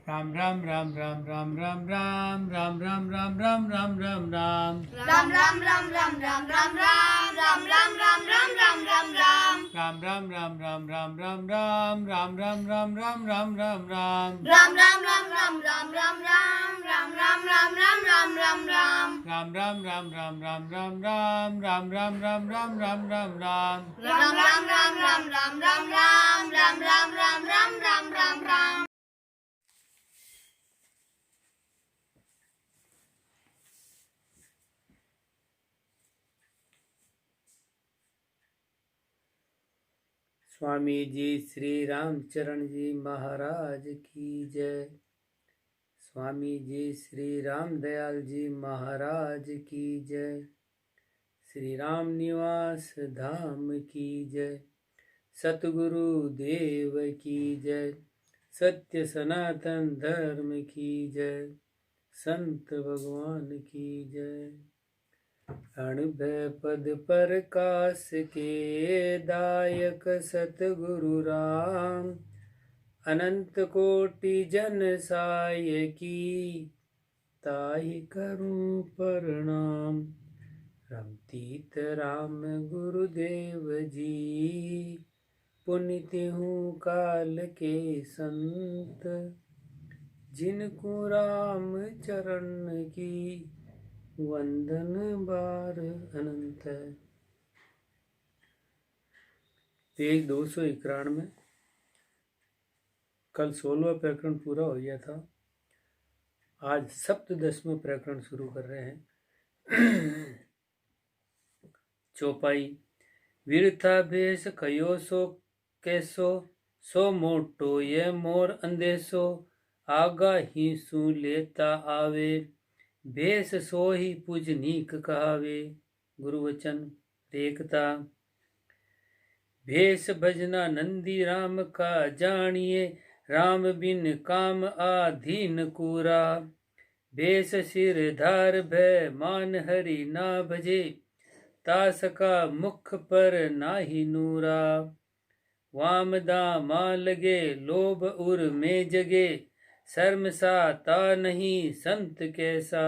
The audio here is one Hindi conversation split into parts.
Ram Ram Ram Ram Ram Ram Ram Ram Ram Ram Ram Ram Ram Ram Ram ram ram ram ram ram ram ram ram ram ram ram ram ram Ram Ram Ram Ram Ram Ram Ram Ram Ram Ram Ram Ram Ram Ram ram ram ram ram ram ram ram ram ram ram ram ram ram ram Ram Ram Ram Ram Ram Ram Ram Ram Ram Ram Ram Ram Ram Ram ram ram ram ram ram ram ram ram ram ram ram ram ram ram Swami ji Shri Ramcharan जी महाराज की जय। स्वामी जी श्री राम दयाल जी महाराज की जय। श्री राम निवास धाम की जय। सतगुरु देव की जय। सत्य सनातन धर्म की जय। संत भगवान की जय। अणभय पद प्रकाश के दायक सतगुरु राम, अनंत कोटि जन साय की ताहि करूं प्रणाम। रमतीत राम गुरुदेव जी, पुनित हूँ काल के संत। जिनको राम चरण की वंदन बार अनंत है। पेज 291। कल 16वां प्रकरण पूरा हो गया था। आज 17वां प्रकरण शुरू कर रहे हैं। चौपाई। वीरता भेष कयो सो कैसो, सो मोटो ये मोर अंदेशो। आगा ही सु लेता आवे, भेष सो ही पूजनीक कहावे। गुरुवचन। एकता। भेष भजना नंदी राम का जानिए, राम बिन काम आधीन कूरा। भेष सिर धार भय मान हरि ना भजे, तास का मुख पर नाही नूरा। वाम दामा लगे लोभ उर में जगे, शर्म सा ता नहीं संत कैसा।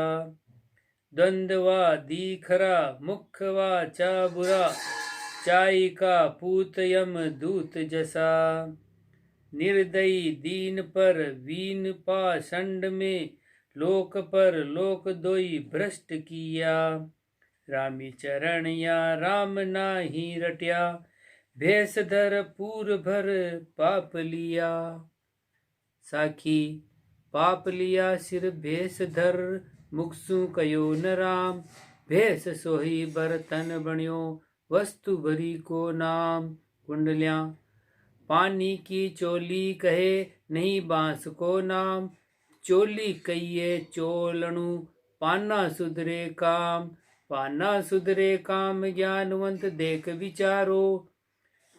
द्वंद्वा दीखरा मुख वाचा बुरा, चाई का पूत यम दूत जसा। निर्दयी दीन पर वीन पाषंड में, लोक पर लोक दोई भ्रष्ट किया। रामी चरण या राम नाही रट्या, भेष धर पूर भर पाप लिया। साखी। पाप लिया सिर भेष धर, मुक्सु कयो न राम। भेष सोही बरतन बण्यो, वस्तु भरी को नाम। कुंडलियां। पानी की चोली कहे नहीं बांस को नाम, चोली कहिए चोलणु पाना सुधरे काम। पाना सुधरे काम ज्ञानवंत देख विचारो,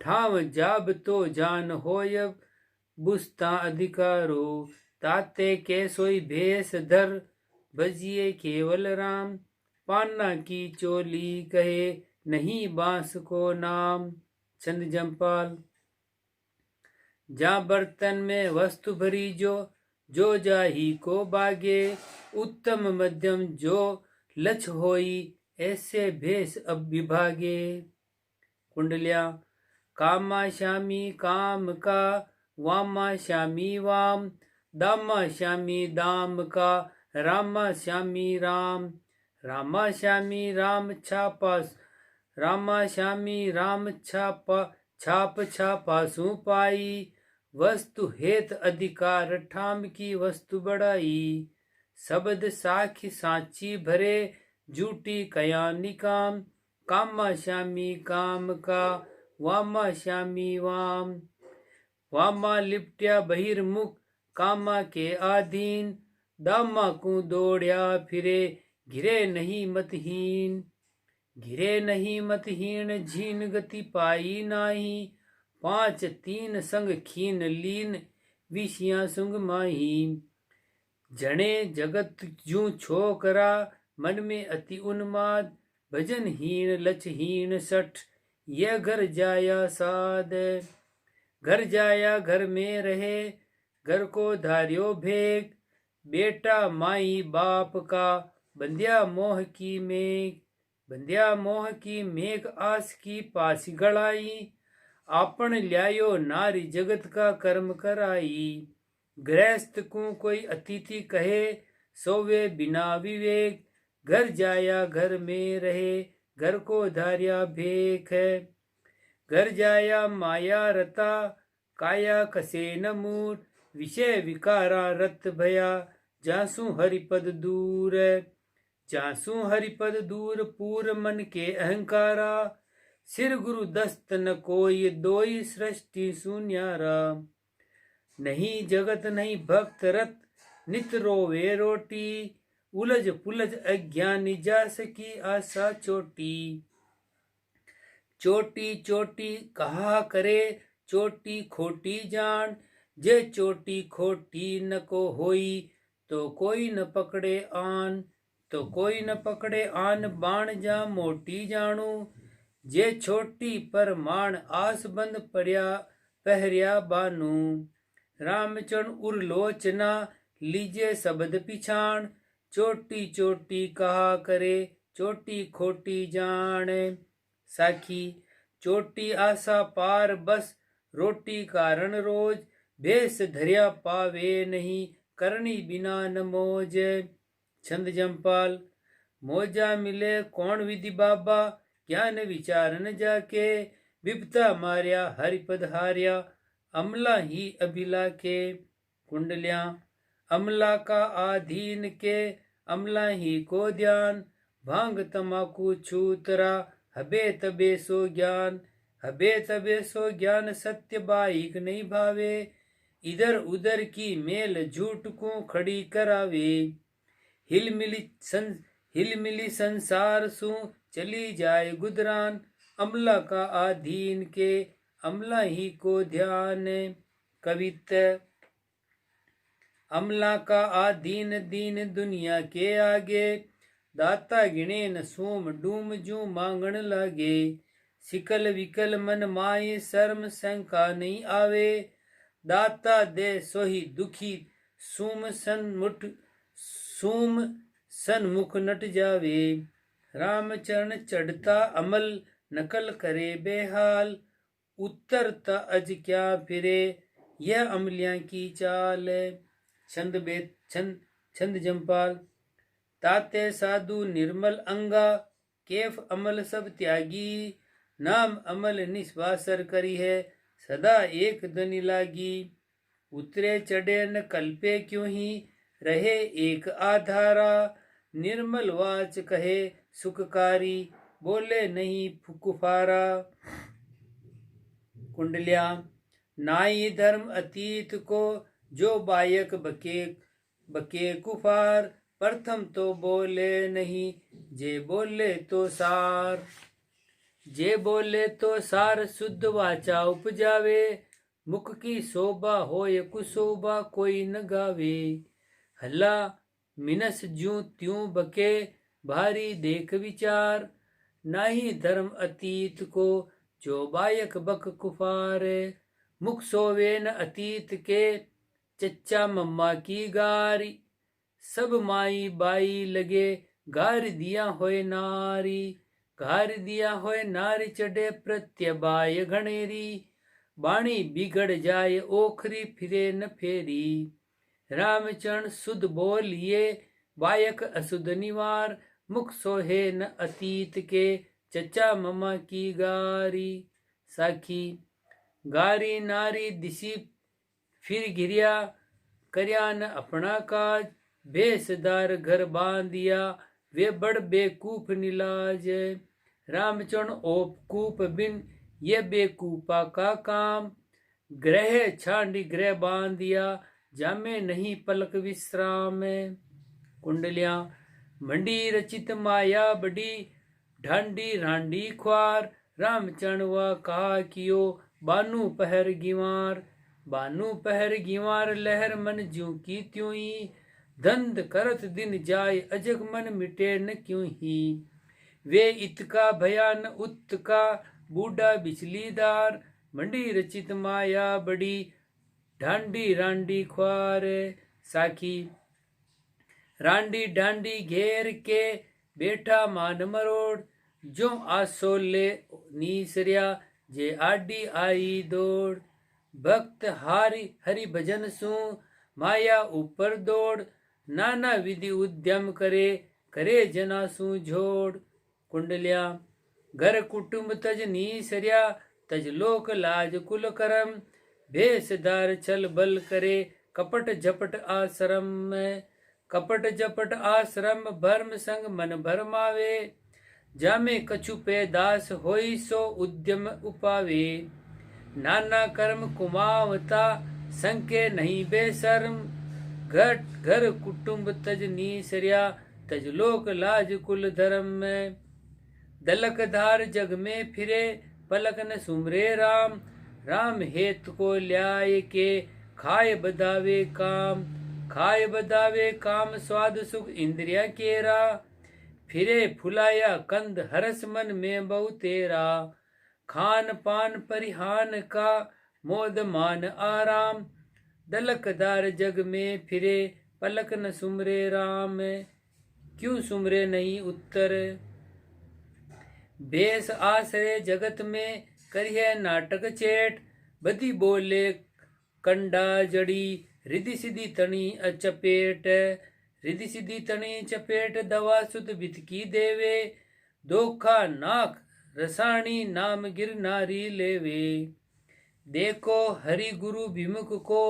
ठाव जाब तो जान होय बुस्ता अधिकारो। ताते के सोई भेष धर, भजिए केवल राम। पाना की चोली कहे नहीं बांस को नाम। चंद जमपाल। जा बर्तन में वस्तु भरी जो जाही को बागे। उत्तम मध्यम जो लक्ष्य होई, ऐसे भेष अब विभागे। कुंडलिया। कामा श्यामी काम का, वामा श्यामी वाम। दामा श्यामी दाम का, रामा श्यामी राम। रामा श्यामी राम छापा, रामा श्यामी राम छाप छापा सु पाई। वस्तु हेत अधिकार ठाम की वस्तु बढ़ाई। शब्द साखी साची भरे, झूठी कया निकाम। कामा श्यामी काम का, वामा श्यामी वाम। वामा लिपट्या बहिर्मुख, कामा के आधीन। दामा को दौड़या फिरे, घिरे नहीं मतहीन। घिरे नहीं मतहीन, झीन गति पाई नाही। 5 3 संग खीन लीन, विषिया सुंग माही। जने जगत जू छोकरा, मन में अति उन्माद। भजनहीन लचहीन सठ, यह घर जाया साध। घर जाया घर में रहे, घर को धार्यो भेग, बेटा माई बाप का बंध्या मोह की मेघ, बंध्या मोह की मेघ आस की पास गड़ाई, आपन ल्यायो नारी जगत का कर्म कराई, गृहस्थ को कोई अतिथि कहे, सोवे बिना विवेक, घर जाया घर में रहे, घर को धार्या भेख है, घर जाया माया रता, काया कसे न मूर, विषय विकारा रत भया, जासु हरिपद दूर, जासु हरिपद दूर, पूर मन के अहंकारा, सिर गुरु दस्त न कोई, दोई सृष्टि सुन्यारा, नहीं जगत नहीं भक्त रत, नित रोवे रोटी, उलझ पुलझ अज्ञानी जास की आशा चोटी, चोटी चोटी कहा करे, चोटी खोटी जान, जे चोटी खोटी न को होई, तो कोई न पकड़े आन, तो कोई न पकड़े आन, बाण जा मोटी जानू, जे छोटी पर मान, आस बंद पड़िया पहरिया बानू, रामचरण उर्लोचना, लीजे शब्द पिछाण, चोटी चोटी कहा करे, चोटी खोटी जान, साखी, चोटी आशा पार बस, रोटी कारण रोज, भेष धरिया पावे नहीं, करनी बिना न मोज, छंद जमपाल, मोजा मिले कौन विधि बाबा, ज्ञान विचार न जाके, विपता मार्या हरिपद हार्या, अमला ही अभिला के, कुंडलियां, अमला का आधीन के, अमला ही को ध्यान, भांग तमाकू छूतरा, हबे तबे सो ज्ञान, हबे तबे सो ज्ञान, सत्य बाइक नहीं भावे, इधर उधर की मेल झूठ को खड़ी करावे, हिल मिली संसार सु चली जाए गुदरान, अमला का आधीन के, अमला ही को ध्यान, कविता, अमला का आधीन दीन दुनिया के आगे, दाता गिणे न सोम डूम जू मांगण लागे, सिकल विकल मन माए शर्म शंका नहीं आवे, दाता दे सोही दुखी, सूम सन्मुख नट जावे, रामचरण चढ़ता अमल, नकल करे बेहाल, उत्तरता अज क्या फिरे, यह अमलियां की चाल, छंद जमपाल, ताते साधु निर्मल अंगा, केफ अमल सब त्यागी, नाम अमल निस्वासर करी है, सदा एक धनी लागी, उतरे चढ़े न कल्पे क्यों ही, रहे एक आधारा, निर्मल वाच कहे सुखकारी, बोले नहीं कुफारा, कुंडलिया, नाई धर्म अतीत को, जो बायक बके कुफार, प्रथम तो बोले नहीं, जे बोले तो सार, जे बोले तो सार, शुद्ध वाचा उपजावे, मुख की शोभा होय कुशोभा कोई न गावे, हल्ला मिनस ज्यों त्यों बके, भारी देख विचार, नाही धर्म अतीत को, जो बायक बक कुफार, मुख सोवे न अतीत के, चच्चा मम्मा की गारी, सब माई बाई लगे, गार दिया होए नारी, गार दिया होए नारी, चढ़े प्रत्यबाय घनेरी, बाणी बिगड़ जाए ओखरी, फिरे न फेरी, रामचरण शुद्ध बोलिए, बायक अशुद्ध निवार, मुख सोहे न अतीत के, चचा ममा की गारी, साखी, गारी नारी दिशी फिर गिरिया, करया न अपना काज, बेसदार घर बांधिया, वे बड़ बेकूफ निलाज, रामचरण ओपकूप बिन, ये बेकूपा का काम, ग्रह छांडी ग्रह बांधिया, जामे नहीं पलक विश्राम, कुंडलियां, मंडी रचित माया बड़ी, ढांडी रांडी ख्वार, रामचरण वा कहा कियो, बानू पहर गिवार, बानू पहर गिवार, लहर मन ज्यों की त्यों ही, धंध करत दिन जाय, अजग मन मिटे न क्यों ही, वे इतका भयान उत्का, बूढ़ा बिचलीदार, मंडी रचित माया बड़ी, ढांडी रांडी ख्वार साखी। रांडी ढांडी घेर के बैठा मान मरोड़, जो आसोले नीसरिया जे आडी आई दौड़। भक्त हरि भजन सु माया ऊपर दौड़, नाना विधि उद्यम करे करे जना सु जोड़। कुंडलिया घर कुटुंब तज नीसरिया, तज लोक लाज कुल करम। भेषधार छल बल करे कपट झपट आश्रम में। कपट झपट आश्रम भर्म संग मन भरमावे, जामे कछु पे दास होई सो उद्यम उपावे। नाना कर्म कुमावता संके नहीं बेशर्म, घर कुटुंब तज नीसरिया, तज लोक लाज कुल धर्म में। दलक धार जग में फिरे पलक न सुमरे राम, राम हेत को ल्याय के खाए बदावे काम। खाए बदावे काम स्वाद सुख इंद्रिया केरा, फिरे फुलाया कंद हरस मन में बहु तेरा। खान पान परिहान का मोद मान आराम, दलकदार जग में फिरे पलक न सुमरे राम। क्यों सुमरे नहीं उत्तर, बेस आश्रय जगत में करिए नाटक चेट। बदी बोले कंडा जड़ी, रिधि सिद्धि तणी अचपेट। रिधि सिद्धि तणी चपेट, दवा सुत बितकी देवे। धोखा नाक रसाणी, नाम गिरनारी लेवे। देखो हरि गुरु विमुख को,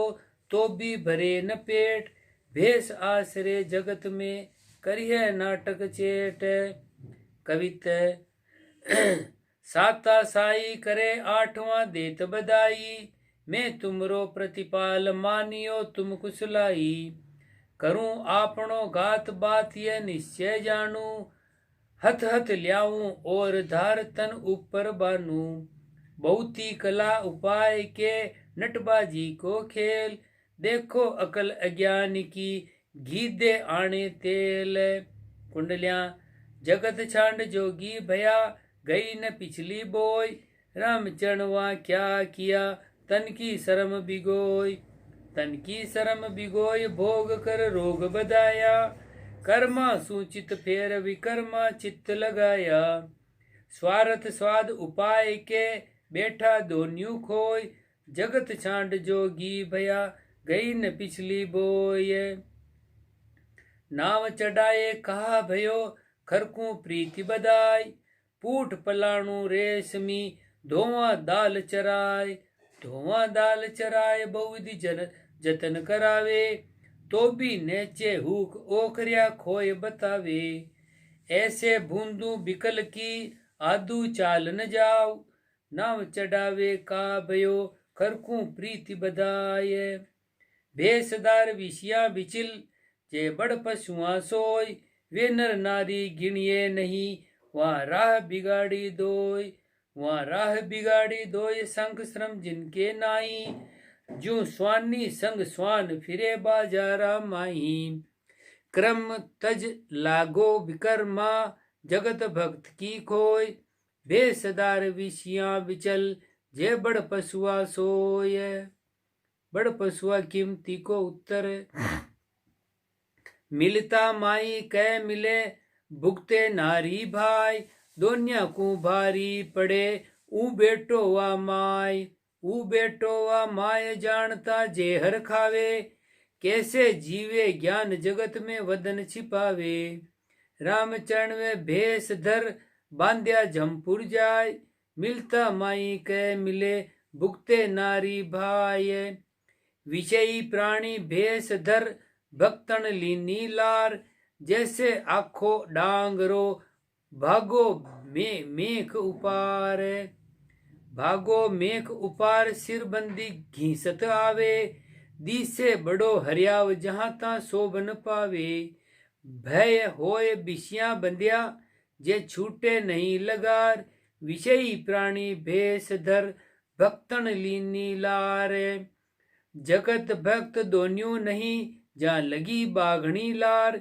तो भी भरे न पेट। भेष आश्रय जगत में करिए नाटक चेट। कविता साता साई करे आठवां देत बधाई, मैं तुमरो प्रतिपाल मानियो तुम कुशलाई। करूं आपनो घात बात ये निश्चय जानू, हथ हथ ल्याऊं और धार तन ऊपर बानू। बहुती कला उपाय के नटबाजी को खेल, देखो अकल अज्ञान की घी दे आने तेल। कुंडलियां जगत छांड जोगी भया, गई न पिछली बोय। राम चरणवा क्या किया तन की शर्म बिगोय। तन की शर्म बिगोय भोग कर रोग बदाया, कर्मा सूचित फेर विकर्मा चित्त लगाया। स्वार्थ स्वाद उपाय के बैठा दोन्यू खोय, जगत छांड जोगी भया गई न पिछली बोय। नाव चढ़ाए कहा भयो खरकू प्रीति बदाय, पूठ पलाणू रेशमी धोवा दाल चराय। धोवा दाल चराय बहुविधि जतन करावे, तो भी नेचे हुक ओखरिया खोय बतावे। ऐसे बूंदू बिकल की आदू चाल न जाओ, नाव चढ़ावे का भयो खरकू प्रीति बदाय। भेषदार विषया बिचिल जे बड़ पशुआ सोय, वे नर नारी गिणिए नहीं वहाँ राह बिगाड़ी दोय। वहाँ राह बिगाड़ी दोय संख श्रम जिनके नाई, जो स्वानी संग स्वान फिरे बाजारा माही। क्रम तज लागो विकर्मा जगत भक्त की खोय, भेषदार विषया बिचल जे बड़ पशुआ सोय। बड़ पशुआ कीमती को उत्तर, मिलता माई कै मिले भुगते नारी भाई। दोनिया को भारी पड़े ऊ बेटो वा माय। ऊ बेटो वा माय जानता जेहर खावे, कैसे जीवे ज्ञान जगत में वदन छिपावे। रामचरण में भेष धर बांध्या झमपुर जाय, मिलता माई कै मिले भुगते नारी भाई। विषयी प्राणी भेष धर भक्तन लीनी लार, जैसे आखो डांगरो भागो मेख उपार। भागो मेख उपार सिरबंदी घीसत आवे, दिसे बड़ो हरियाव जहाँ ता शोभन पावे। भय होए बिशिया बंध्या जे छूटे नहीं लगार, विषयी प्राणी भेष धर भक्तन लीनी लार। जगत भक्त दोन्यू नहीं जहाँ लगी बाघणी लार,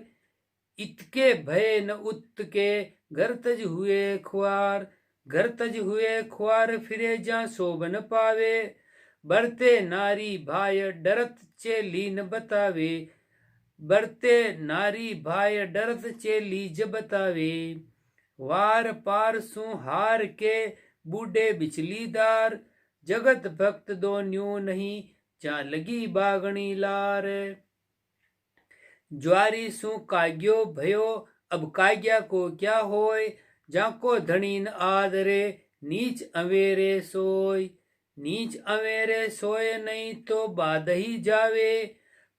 इतके भय न उत्के घर तज हुए ख्वार। घर तज हुए ख्वार फिरे जहाँ शोभन पावे, बरते नारी भाय डरत चेली न बतावे, बरते नारी भाय डरत चेली ज बतावे। वार पार सु हार के बूढ़े बिचलीदार, जगत भक्त दो न्यू नहीं जा लगी बागणी लार। ज्वारी सु काग्यो भयो अब काग्या को क्या होय, जाको धनी न आदरे नीच अवेरे सोय। नीच अवेरे सोए नहीं तो बाद ही जावे,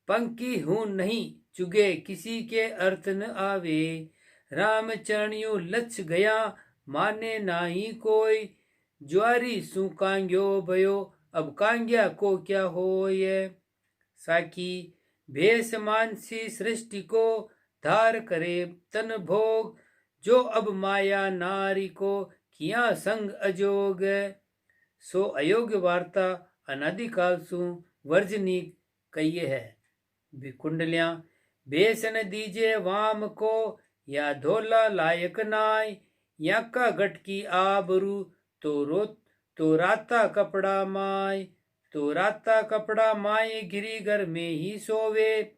पंकी हूं नहीं चुगे किसी के अर्थ न आवे। राम चरणियों लच गया माने नाही कोई, ज्वारी सु कांग्यो भयो अब कांग्या को क्या होय। साखी भेष मानसी सृष्टि को धार करे तन भोग, जो अब माया नारी को किया संग अजोग। सो अयोग्य वार्ता अनादिकाल सु वर्जनी कहिए है। कुंडलियां भेष न दीजे वाम को, या धोला लायक नाय। या का घट की आबरू तो राता कपड़ा माय। तो राता कपड़ा माय गिरी घर में ही सोवे,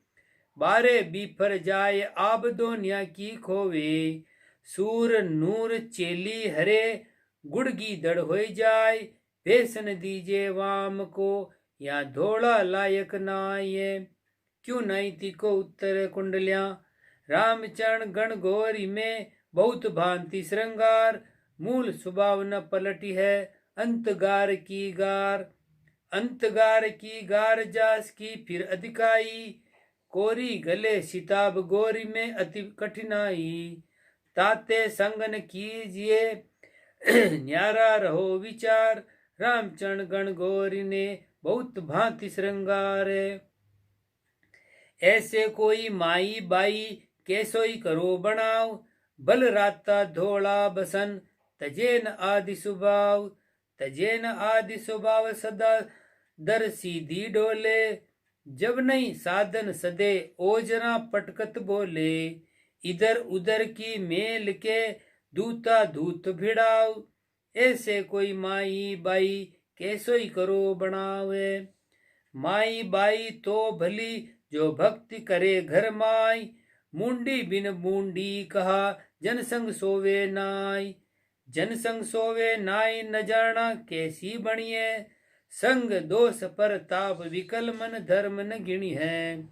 बारे बीफर जाए आब दोनिया की खोवे। सूर नूर चेली हरे गुड़गी दड़ हो जाए, भेषन दीजे वाम को या धोला लायक नाय। क्यों नहीं तिको उत्तर कुंडलियां, रामचरण गण गौरी में बहुत भांति श्रृंगार। मूल स्वभाव न पलटी है अंतगार की गार। अंतगार की गार जास की फिर अधिकाई, कोरी गले सिताब गोरी में अति कठिनाई। ताते संगन कीजिए न्यारा रहो विचार, रामचरण गण गौरी ने बहुत भांति श्रृंगार। ऐसे कोई माई बाई कैसोई करो बनाओ, बल राता धोला बसन तजेन आदि स्वभाव। तजेन आदि स्वभाव सदा दर सीधी डोले, जब नहीं साधन सदे ओजना पटकत बोले। इधर उधर की मेल के दूता दूत भिड़ाव, ऐसे कोई माई बाई कैसोई करो बनावे। माई बाई तो भली जो भक्ति करे घर माई, मुंडी बिन मुंडी कहा जनसंग सोवे नाई। जनसंग सोवे नाई न जाना कैसी बणिए, संग दोष पर ताप विकल मन धर्म न गिणी है।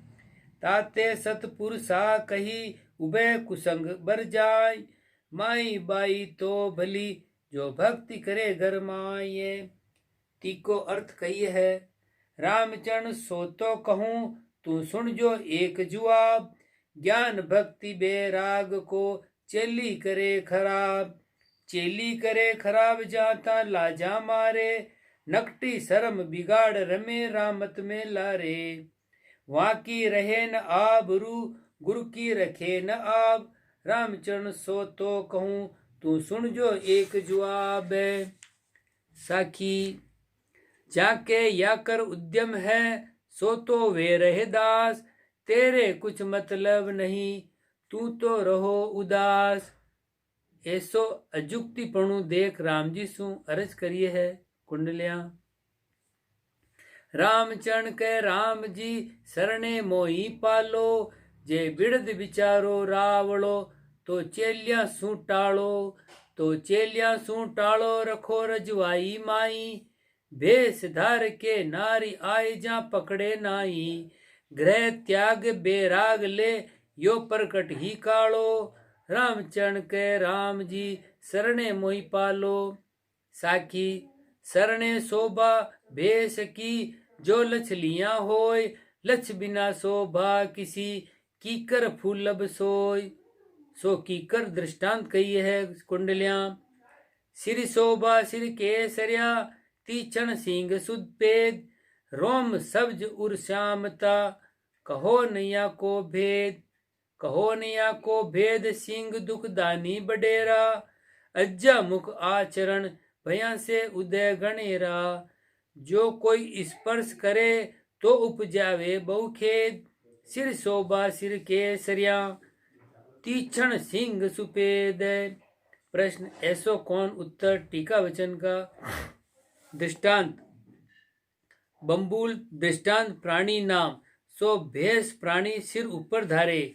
ताते सतपुरुषा कही उबे कुसंग बर जाय, माई बाई तो भली जो भक्ति करे घर माये। तीको अर्थ कही है। रामचरण सो तो कहूं तू सुन जो एक जुआब, ज्ञान भक्ति बेराग को चेली करे खराब। चेली करे खराब जाता लाजा मारे, नकटी शर्म बिगाड़ रमे रामत में लारे। वहाँ की रहे न आबरू गुरु की रखे न आब, रामचरण सो तो कहूं तू सुन जो एक जुआब। साखी जाके या कर उद्यम है सो तो वे रहे दास, तेरे कुछ मतलब नहीं तू तो रहो उदास। ऐसो अजुक्तिपणु देख राम जी सु अर्ज करिए है। कुंडलियां रामचरण के राम जी शरणे मोही पालो, जे बिड़द विचारो रावलो तो चेलिया सु टालो। तो चेलिया सु टालो रखो रजवाई माई, भेष धार के नारी आए जा पकड़े नाई। ग्रह त्याग बेराग ले यो प्रकट ही कालो, रामचरण के राम जी शरणे मोहि पालो। साखी शरणे शोभा भेष की जो लछलियां होय, लछ बिना शोभा किसी कीकर फूलब सोय। सो कीकर दृष्टांत कही है। कुंडलियां सिर शोभा सिर केसरिया, तीक्षण सिंह सुदपेद। रोम सब्ज उर श्यामता, कहो नैया को भेद। कहो नैया को भेद सिंह दुखदानी बडेरा, अज्जा मुख आचरण भया से उदय गणेरा। जो कोई स्पर्श करे तो उपजावे बहुखेद, सिर शोभा सिर केसरिया तीक्षण सिंह सुपेद। प्रश्न ऐसो कौन उत्तर टीका वचन का दृष्टांत। बम्बूल दृष्टांत प्राणी नाम, सो भेष प्राणी सिर ऊपर धारे,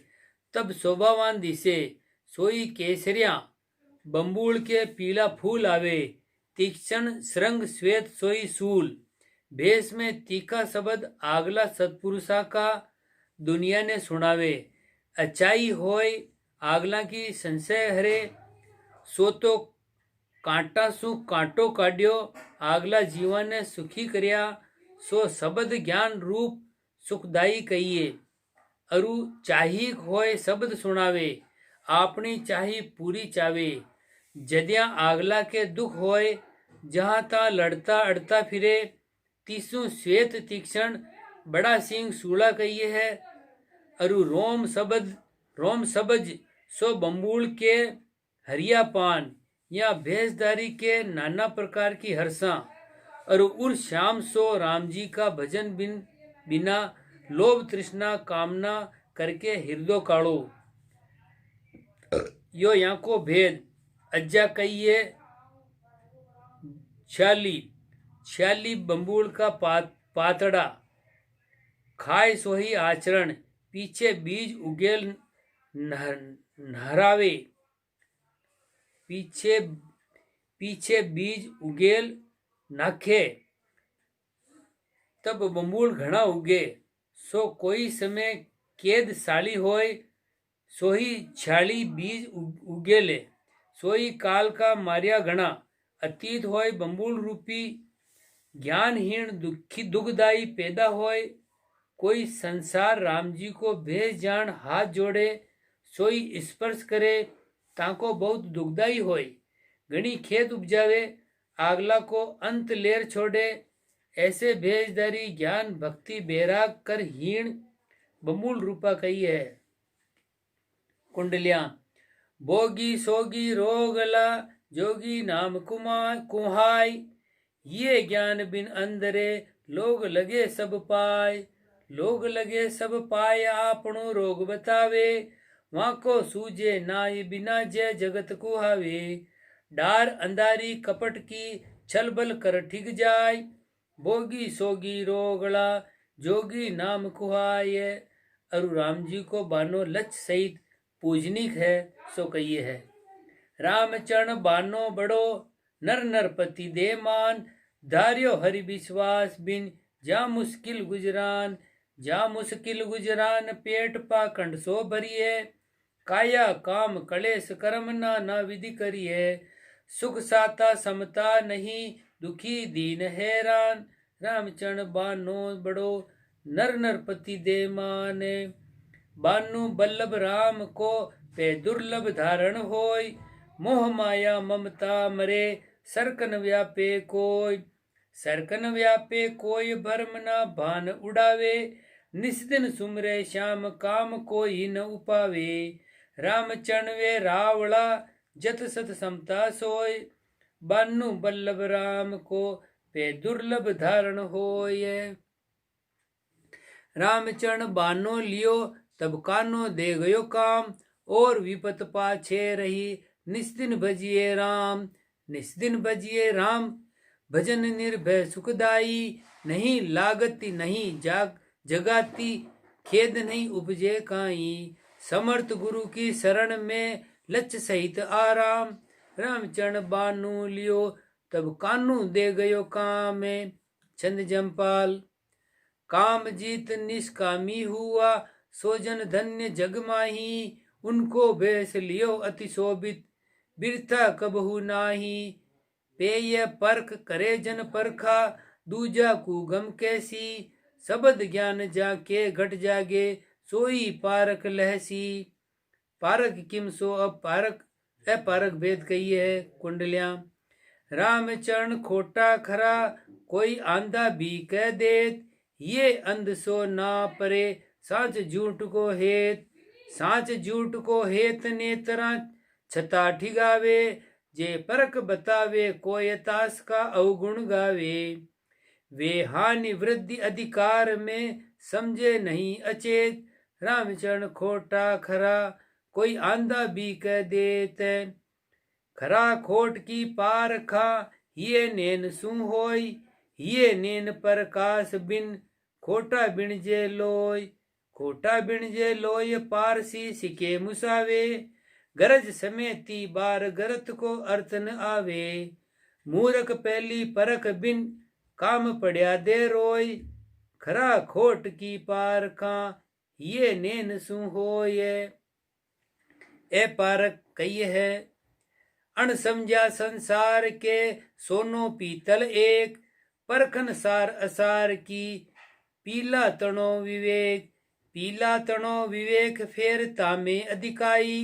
तब शोभावान दिसे, सोई केसरिया। बम्बूल के पीला फूल आवे, तीक्ष्ण श्रृंग श्वेत सोई सूल। भेष में तीखा शब्द आगला सत्पुरुषा का दुनिया ने सुनावे। अच्छाई होय आगला की संशय हरे, सो तो कांटा सु कांटो काढ़्यो, आगला जीवन ने सुखी करया। सो शब्द ज्ञान रूप सुखदाई कहिए। अरु चाहिक होय शब्द सुनावे, आपनी चाही पूरी चावे। जद्या आगला के दुख होय, जहां ता लड़ता अड़ता फिरे। तीसु श्वेत तीक्ष्ण बड़ा सिंह सूला कहिए है। अरु रोम सबज सो बम्बूल के हरिया पान, या भेषधारी के नाना प्रकार की हर्षा। और उर श्याम सो राम जी का भजन बिना लोभ तृष्णा कामना करके हृदय काढ़ो। यो यहाँ को भेद अज्जा कहिए। छ्याली बम्बूल का पातड़ा, खाए सोही आचरण, पीछे बीज उगेल नहरावे। पीछे बीज उगेल नाखे, तब बम्बूल घना उगे। सो कोई समय केद साली होय, सोही छाली बीज उगेले। सोई काल का मारिया घना, अतीत होय बम्बूल रूपी। ज्ञानहीन दुखदाई पैदा होय, कोई संसार राम जी को भेष जान हाथ जोड़े। सोई स्पर्श करे, ताको बहुत दुखदाई होय। घनी खेत उपजावे, आगला को अंत लेर छोड़े। ऐसे भेषधारी ज्ञान भक्ति बैराग कर हीण, बमूल रूपा कही है। कुंडलियां भोगी सोगी रोगला, जोगी नाम कुहाय। ये ज्ञान बिन अंदरे, लोग लगे सब पाय। लोग लगे सब पाय, आपनो रोग बतावे। वहां को सूझे नाय, बिना जय जगत कुहावे। डार अंधारी कपट की, छल बल कर ठिग जाय। भोगी सोगी रोगला, जोगी नाम कुहाय। अरु राम जी को बानो लक्ष्य सहित पूजनिक है, सो कहिए है। राम चरण बानो बड़ो, नर नरपति दे मान। धार्यो हरि विश्वास बिन, जा मुश्किल गुजरान। जा मुश्किल गुजरान, पेट पाखंड सो भरिए। काया काम कलेश कर्म ना विधि करिए। सुख साता समता नहीं, दुखी दीन हैरान। रामचरण बानो बड़ो, नर नरपति दे माने। बानु बल्लभ राम को, पे दुर्लभ धारण होय। मोह माया ममता मरे, सरकन व्यापे कोय। सरकन व्यापे कोय, भरम ना भान उड़ावे। निस्दिन सुमरे श्याम, काम कोई न उपावे। रामचरण वे रावला, जत सत समता सोय। बानु बल्लभ राम को, पे दुर्लभ धारण होय। रामचरण बानो लियो, तब कानो दे गयो काम। और विपत पाछे रही, निस्दिन भजिए राम। निस्दिन भजिए राम, भजन निर्भय सुखदाई। नहीं लागती नहीं जगाती, खेद नहीं उपजे काई। समर्थ गुरु की शरण में, लक्ष्य सहित आराम। रामचरण बानु लियो, तब कानू दे गयो काम। छंद जमपाल। काम जीत निष्कामी हुआ, सोजन धन्य जग माही। उनको भेष लियो अति शोभित, बिरथा कबहु नाही। पेय परख करे जन परखा, दूजा कुगम कैसी। शब्द ज्ञान जाके घट जागे, सोई पारक लहसी। पारक किम सो अपारक भेद कहिए है। कुंडलियां रामचरण खोटा खरा, कोई आंधा भी कह देत। ये अंध सो ना परे, साच झूठ को हेत। साच झूठ को हेत नेतरा, छता ठिगावे। जे परक बतावे, कोय तास का अवगुण गावे। वे हानि वृद्धि अधिकार में, समझे नहीं अचेत। रामचरण खोटा खरा, कोई आंधा भी कह देत। खरा खोट की पारखा, ये नैन सु होय। ये नेन प्रकाश बिन खोटा बिणजे लोय, खोटा बिणजे लोय पारसी सिके मुसावे, गरज समेती बार गरत को अर्थ न आवे, मूरख पहली परख बिन काम पड़या दे रोय, खरा खोट की पार का ये नेन सु होय। ए पारक कही है, अण समझा संसार के सोनो पीतल एक, परखन सार असार की पीला तणो विवेक, पीला तणो विवेक फेर तामे अधिकाई,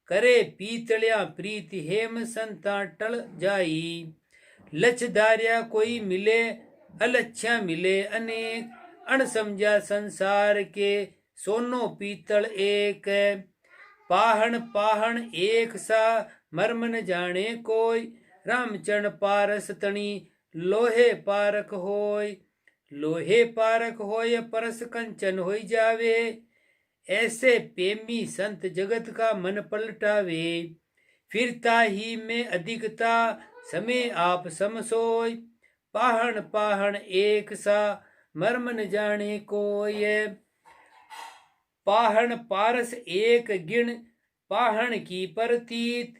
करे पीतलिया प्रीति हेम संता टल जाई, लछधार्या कोई मिले अलच्छा मिले अनेक, अण समझा संसार के सोनो पीतल एक, पाहण पाहण एक सा मर्म न जाने कोई, रामचरण पारस तणी लोहे पारक होय, लोहे पारक होय परस कंचन होई जावे, ऐसे प्रेमी संत जगत का मन पलटावे, फिरता ही में अधिकता समय आप समसोय, पाहण पाहण एक सा मर्म न जाने कोय, पाहण पारस एक गिण पाहण की प्रतीत,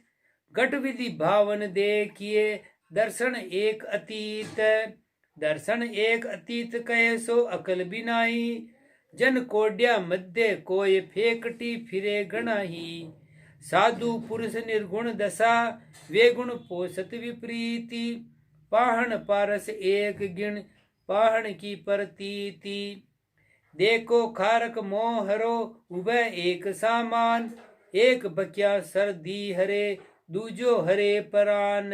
घट विधि भावन देखिए दर्शन एक अतीत, दर्शन एक अतीत कहे सो अकल बिनाई, जन कोड्या मध्य कोय फेकटी फिरे गणाही, साधु पुरुष निर्गुण दशा वे गुण पोषत विप्रीति, पाहण पारस एक गिण पाहण की प्रतीति, देखो खारक मोहरो उभय एक सामान, एक बकिया सर्दी हरे दूजो हरे परान,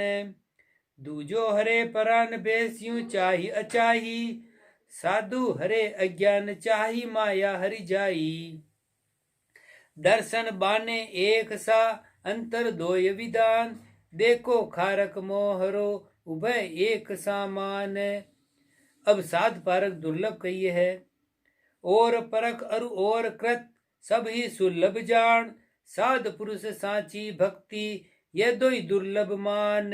दूजो हरे परान बेस्यूं चाही अचाही, साधु हरे अज्ञान चाही माया हरि जाई, दर्शन बाने एक सा अंतर दोय विधान, देखो खारक मोहरो उभय एक सामान। अब साध पारक दुर्लभ कहिए है, और परख अरु और कृत सब ही सुलभ जान, साध पुरुष साची भक्ति ये दोई दुर्लभ मान,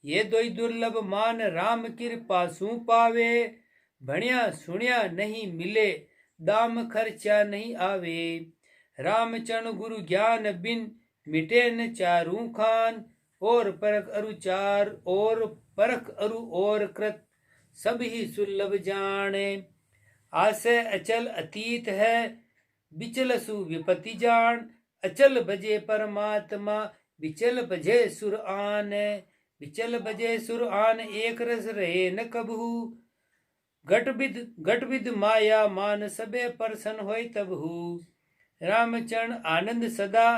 ये दोई दुर्लभ मान राम कृपा सु पावे, भणिया सुनिया नहीं मिले दाम खर्चा नहीं आवे, रामचरण गुरु ज्ञान बिन मिटे न चारू खान, और परख अरु चार और परख अरु और कृत सब ही सुलभ जाने, आसे अचल अतीत है बिचल सु विपति जान, अचल बजे परमात्मा बिचल बजे सुर आन, बिचल बजे सुर आन एक रस रहे न कबहू, घट विद माया मान सबे परसन होय तबहू, रामचरण आनंद सदा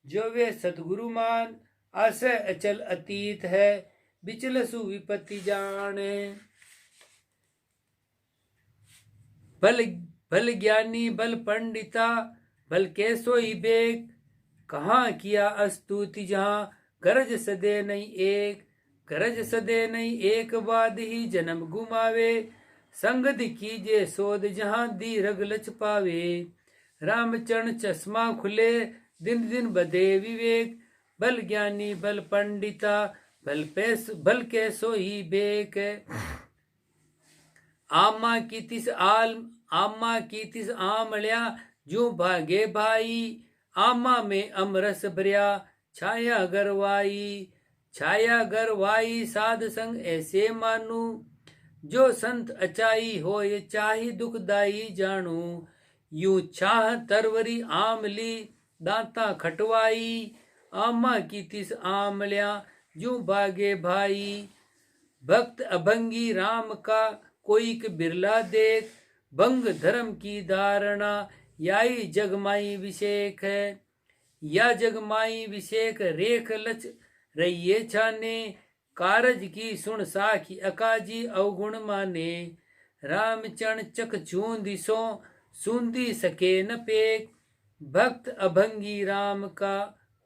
जो वे सतगुरु मान, आसे अचल अतीत है बिचल सु विपति जाने, भल ज्ञानी भल पंडिता भल के सोई बेक, कहाँ किया अस्तुति जहाँ गरज सदे नहीं एक, गरज सदे नहीं एक बाद ही जन्म गुमावे, संगद कीजे सोद जहाँ दीर्घ लच पावे, रामचरण चश्मा खुले दिन दिन बदे विवेक, भल ज्ञानी भल पंडिता भल के सोई बेक, आमा की तिस आमल्या जो भागे भाई, आमा में अमरस भरिया छाया गरवाई, साध संग ऐसे मानू, जो संत अचाई हो ये चाही दुखदाई जानू, यूं चाह तरवरी आमली दांता खटवाई, आमा की तिस आमल्या जो भागे भाई, भक्त अभंगी राम का कोई बिरला देख, भंग धर्म की धारणा याई जगमाई विषेक है, या जगमाई विषेक रेख लच रहिए छाने, कारज की सुन साखी अकाजी अवगुण माने, रामचरण चक चूंदिसो सुंदी सके न पेक, भक्त अभंगी राम का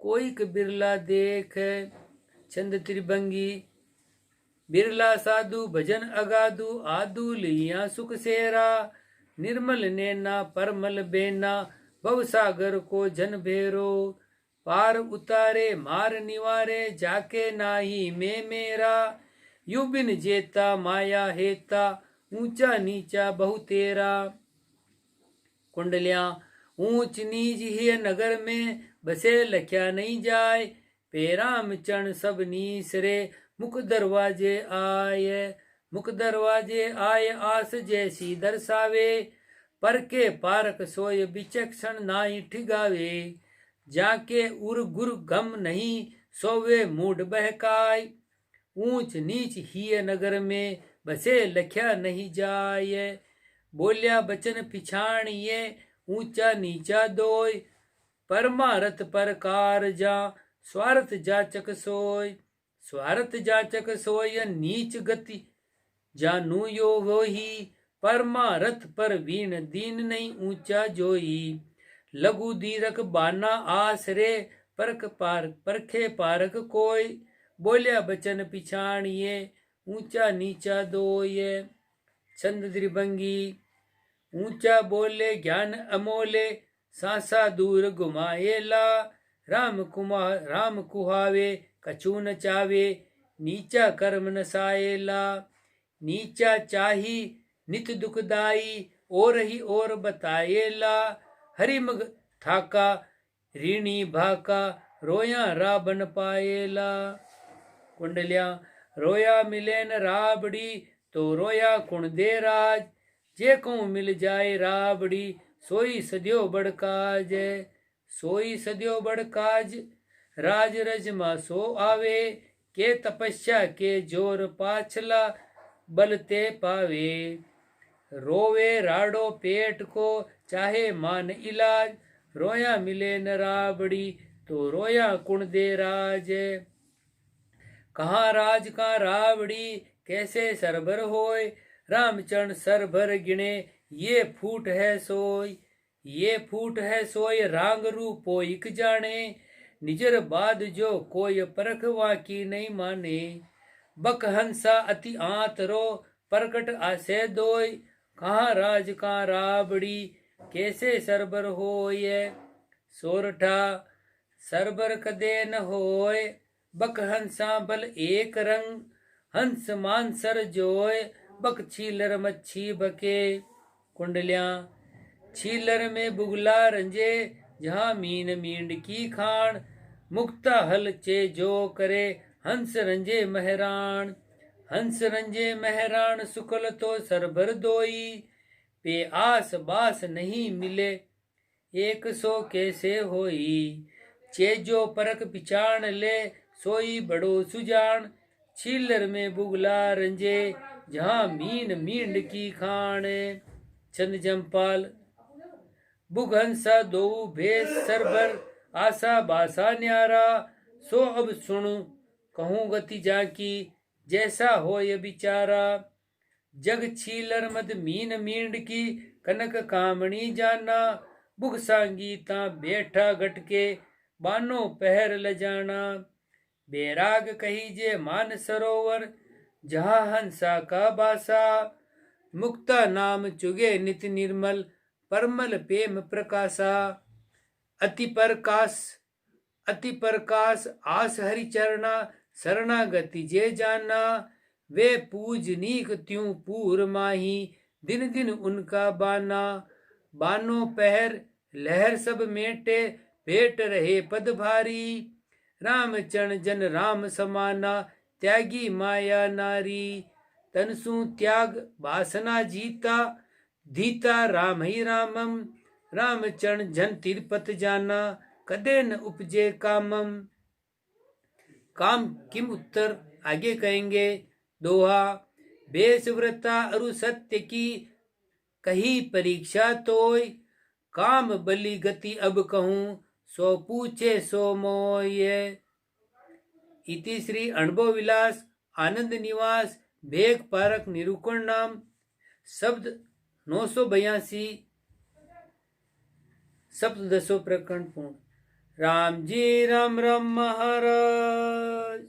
कोई बिरला देख, छंद त्रिभंगी, बिरला साधु भजन अगाधु आदु लिया सुख सेरा, निर्मल नैना परमल बेना भवसागर को जन भेरो, पार उतारे मार निवारे जाके नाही में मेरा, यू बिन जेता माया हेता ऊंचा नीचा बहु तेरा। कुंडलियां ऊंच नीच ही नगर में बसे लख्या नहीं जाए। पेराम चरण सब नीसरे मुख दरवाजे आए। मुख दरवाजे आए आस जैसी दर्शावे। पर के पारक सोय विचक्षण नाई ठिगावे। जाके उर गुर गम नहीं सोवे मूड बहकाय। ऊंच नीच ही नगर में बसे लख्या नहीं जाए। बोलिया बचन पिछाणिए ऊंचा नीचा दोय। परमारथ परकार जा स्वार्थ जाचक सोय। स्वार्थ जाचक सोय नीच गति जानू यो वही। परमारथ पर वीण दीन नहीं ऊंचा जोई। लघु दीरक बाना आसरे परखे पारक कोय। बोलिया बचन पिछाणिए ऊंचा नीचा दोय। छंद द्रिभंगी ऊंचा बोले ज्ञान अमोले सांसा दूर घुमाएला। राम कुहावे कछु न चावे नीचा कर्म न साएला। नीचा चाही नित दुखदाई और ही और बताएला। हरि मग थाका ऋणी भाका रोया राबन पाएला। कुंडलिया रोया मिले न राबड़ी तो रोया कुण दे राज। जे को मिल जाए राबड़ी सोई सदियो बड़काज। सोई सदियो बड़काज राज रजमा सो आवे। के तपस्या के जोर पाछला बलते पावे। रोवे राडो पेट को चाहे मान इलाज। रोया मिले न राबड़ी तो रोया कुण दे राज। कहाँ राज का रावड़ी कैसे सरभर होय। रामचरण सरभर गिणे ये फूट है सोय। ये फूट है सोय रांग रूपो इक जाने। निजर बाद जो कोई परख वाकी नहीं माने। बक हंसा अति आतरो प्रकट आसे दोय। कहाँ राज का राबड़ी कैसे सरबर होय। सोरठा सरबर कदे न होय। बक हंसा बल एक रंग हंस मानसर जोय। बक छीलर मच्छी बके। कुंडलियां छीलर में बुगला रंजे जहां मीन मींड की खान। मुक्ता हल चे जो करे हंस रंजे महरान। हंस रंजे महरान सुकल तो सरभर दोई। पे आस बास नहीं मिले एक सो कैसे होई। चेजो परक पिछाण ले सोई बड़ो सुजान। छीलर में बुगला रंजे जहां मीन मींड की खान। छंद जमपाल बुघंसा दो भेष सरभर आशा बासा न्यारा। सो अब सुनु कहूँ गति जाकी जैसा हो ये बिचारा। जग छीलर मद मीन मींड की कनक कामणी जाना। बुघ सांगीता बैठा गटके बानो पहर ल जाना। बैराग कहीजे मान सरोवर जहाँ हंसा का बासा। मुक्ता नाम चुगे नित निर्मल परमल प्रेम प्रकाशा। अति प्रकाश आस हरि चरणा शरणागति जे जाना। वे पूजनीक त्यों पूर माही दिन दिन उनका बाना। बानो पहर लहर सब मेटे भेट रहे पद भारी। रामचरण जन राम समाना त्यागी माया नारी। तनसु त्याग वासना जीता धीता राम ही रामम। रामचरण जन तिरपत जाना कदे न उपजे कामम। काम किम उत्तर आगे कहेंगे। दोहा बेस व्रता अरु सत्य की कही परीक्षा तोय। काम बलि गति अब कहूँ सो पूछे सो मोय। इति श्री अनुभव विलास आनंद निवास भेग पारक निरूपण नाम शब्द 982 सप्तदशो प्रकरण पूर्ण। राम जी राम राम महाराज।